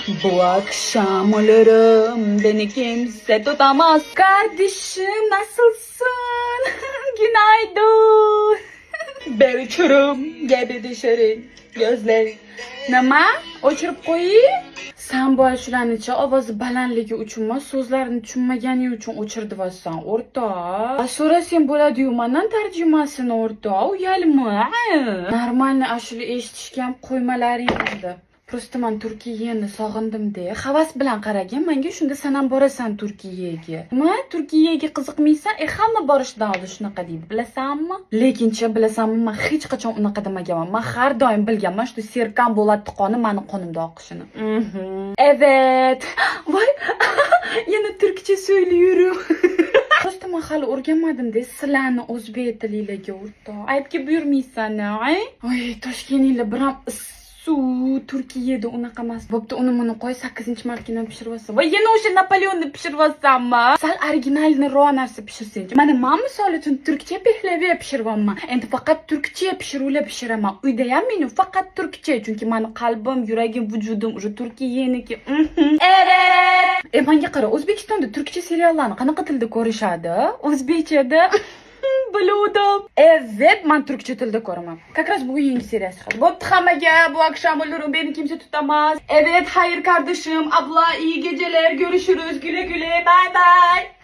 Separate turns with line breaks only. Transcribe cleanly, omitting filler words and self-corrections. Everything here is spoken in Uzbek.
Bu akşam ölürüm, beni kimse tutamaz. Kardeşim nasılsın? Günaydın. Ben uçurum gibi dışarı gözler. Nima? O'chirib qo'ying? Sen bu shularnicha ovozi balandligi uchunmi, so'zlarini tushunmagani uchun o'chirdivasan, o'rtoq. So'rasang bo'ladi-yu, mendan tarjimasini, o'rtoq. Uyalma. Normalni ashula eshitishga ham qo'ymalaring edi. Просто men Turkiyani sog'indim-de. Havas bilan qaragan, menga shunda sen ham borasan Turkiyaga. Nima? Turkiyaga qiziqmaysan? Hamma borishdan oldin shunaqa deydi, bilasanmi? Lekinchi bilasanmi, men hech qachon unaqa demaganman. Men har doim bilganman, shu Serkan Po'latni qoni meni qonimda oqishini. Evet. Voy, yana turkcha so'zlayurim. Просто men hali o'rganmadim-de sizlarni o'zbek tiliga, o'rtoq. Aybga buyurmaysan, ay? Oy, Toshkentliklar biram Turkiyada unaqa emas. Bo'pti, uni qo'y, 8-markani pishiryapsan. Va yana o'sha Napoleonni pishiryapsanmi? Sal originalni ro narsa pishirsang. Mana men misol uchun turkcha pehlavya pishiryapman. Endi faqat turkcha pishiruvlar pishiraman. Uyda ham meni faqat turkcha, chunki meni qalbim, yuragim, vujudim o'sha Turkiyaniki. Evet. Menga qara, O'zbekistonda turkcha seriallarni qanaqa tilda ko'rishadi? O'zbekchada. Biluvdim. Evet, men turkcha tilda ko'raman. Как раз bu yangi seriyasi chiqadi. Bo'pti, hammaga bu akşam ölürüm, beni kimse tutamaz. Evet, hayır kardeşim, abla, iyi geceler, görüşürüz, güle güle, bye bye.